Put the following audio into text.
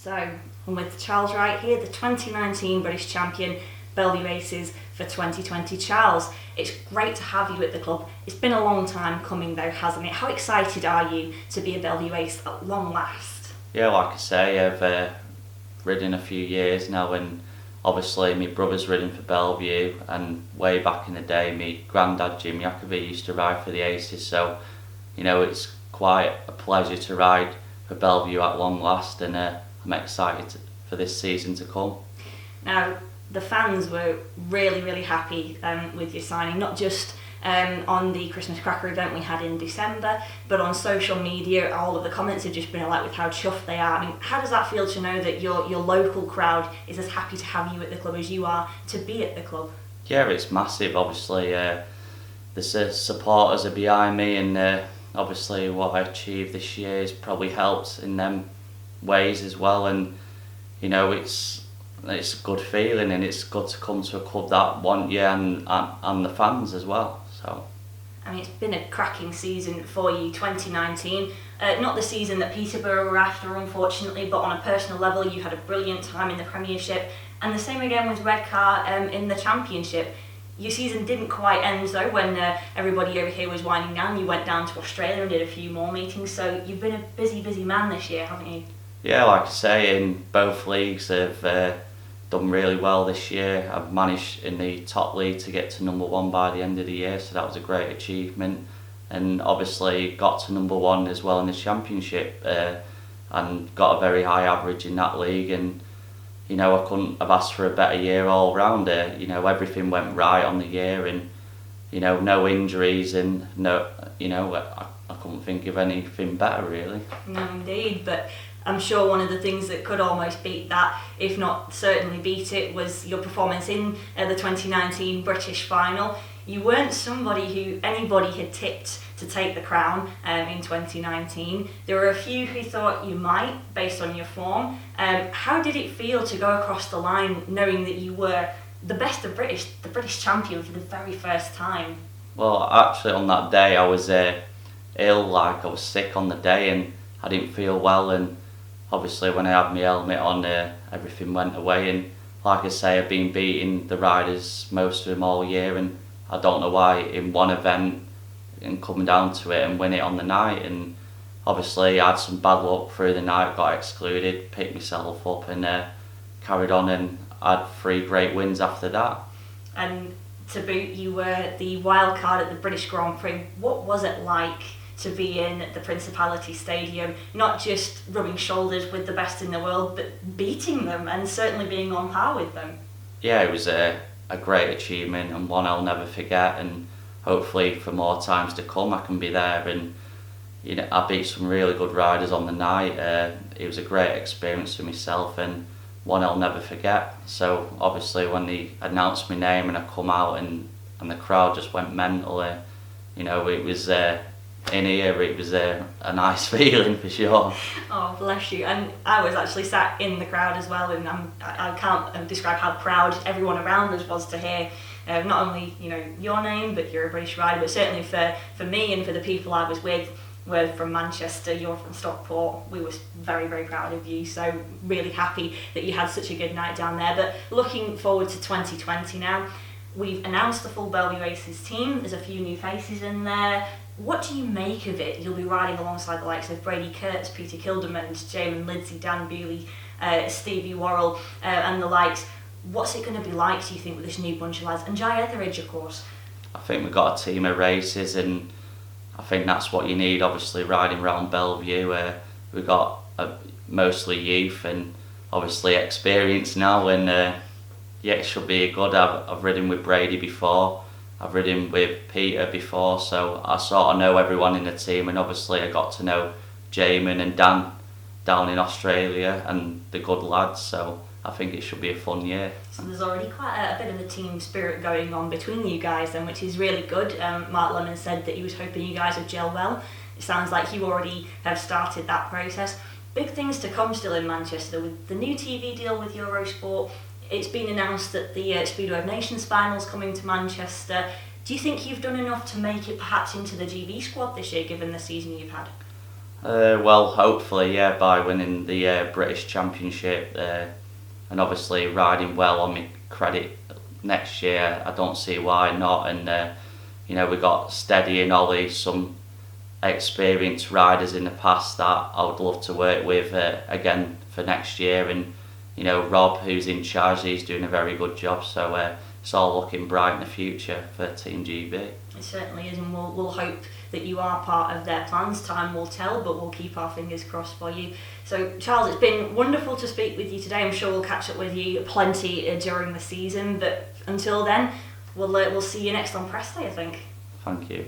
So, I'm with Charles Wright here, the 2019 British champion, Belle Vue Aces for 2020. Charles, it's great to have you at the club. It's been a long time coming though, hasn't it? How excited are you to be a Belle Vue Ace at long last? Yeah, like I say, I've ridden a few years now, and obviously my brother's ridden for Belle Vue, and way back in the day my granddad Jim Jacobi used to ride for the Aces, so you know it's quite a pleasure to ride for Belle Vue at long last, and I'm excited for this season to come. Now, the fans were really happy with your signing, not just on the Christmas Cracker event we had in December, but on social media. All of the comments have just been like with how chuffed they are. I mean, how does that feel to know that your local crowd is as happy to have you at the club as you are to be at the club? Yeah, it's massive. Obviously, the supporters are behind me, and obviously what I achieved this year has probably helped in them ways as well. And you know, it's a good feeling, and it's good to come to a club that want you and the fans as well. So I mean, it's been a cracking season for you, 2019. Not the season that Peterborough were after, unfortunately, but on a personal level, you had a brilliant time in the Premiership, and the same again with Redcar in the Championship. Your season didn't quite end though when everybody over here was winding down. You went down to Australia and did a few more meetings, so you've been a busy man this year, haven't you? Yeah, like I say, in both leagues I've done really well this year. I've managed in the top league to get to number one by the end of the year, so that was a great achievement. And obviously got to number one as well in the Championship, and got a very high average in that league. And you know, I couldn't have asked for a better year all round. You know, everything went right on the year, and you know, no injuries, and no, you know, I couldn't think of anything better really. No, indeed, but I'm sure one of the things that could almost beat that, if not certainly beat it, was your performance in the 2019 British final. You weren't somebody who anybody had tipped to take the crown in 2019. There were a few who thought you might, based on your form. How did it feel to go across the line knowing that you were the best of British, the British champion for the very first time? Well, actually on that day I was ill, like I was sick on the day, and I didn't feel well, and obviously when I had my helmet on, everything went away. And like I say, I've been beating the riders, most of them all year, and I don't know why in one event and coming down to it and win it on the night. And obviously I had some bad luck through the night, got excluded, picked myself up, and carried on, and had 3 great wins after that. And to boot, you were the wild card at the British Grand Prix. What was it like to be in the Principality Stadium, not just rubbing shoulders with the best in the world, but beating them and certainly being on par with them? Yeah, it was a great achievement, and one I'll never forget, and hopefully for more times to come I can be there. And you know, I beat some really good riders on the night. It was a great experience for myself, and one I'll never forget. So obviously when they announced my name and I come out, and the crowd just went mental, you know, it was in here, it was a nice feeling for sure. Oh, bless you. And I was actually sat in the crowd as well, and I can't describe how proud everyone around us was to hear not only, you know, your name, but you're a British rider, but certainly for me and for the people I was with. We're from Manchester, you're from Stockport. We were very proud of you, so really happy that you had such a good night down there. But looking forward to 2020 now, we've announced the full Belle Vue Aces team. There's a few new faces in there. What do you make of it? You'll be riding alongside the likes of Brady Kurtz, Peter Kildemand, Jamin Lindsay, Dan Bewley, Stevie Worrell, and the likes. What's it going to be like, do you think, with this new bunch of lads? And Jai Etheridge, of course. I think we've got a team of races, and I think that's what you need, obviously, riding around Belle Vue. We've got mostly youth and obviously experience now, and yeah, it should be good. I've ridden with Brady before, I've ridden with Peter before, so I sort of know everyone in the team, and obviously I got to know Jamin and Dan down in Australia, and the good lads, so I think it should be a fun year. So there's already quite a bit of a team spirit going on between you guys then, which is really good. Mark Lemon said that he was hoping you guys would gel well. It sounds like you already have started that process. Big things to come still in Manchester with the new TV deal with Eurosport. It's been announced that the Speedway of Nations final's coming to Manchester. Do you think you've done enough to make it perhaps into the GB squad this year, given the season you've had? Well, hopefully, yeah, by winning the British Championship and obviously riding well on my credit next year. I don't see why not. And we got Steady and Ollie, some experienced riders in the past that I would love to work with again for next year. And Rob, who's in charge, he's doing a very good job. So it's all looking bright in the future for Team GB. It certainly is, and we'll hope that you are part of their plans. Time will tell, but we'll keep our fingers crossed for you. So Charles, it's been wonderful to speak with you today. I'm sure we'll catch up with you plenty during the season, but until then, we'll see you next on Press Day, I think. Thank you.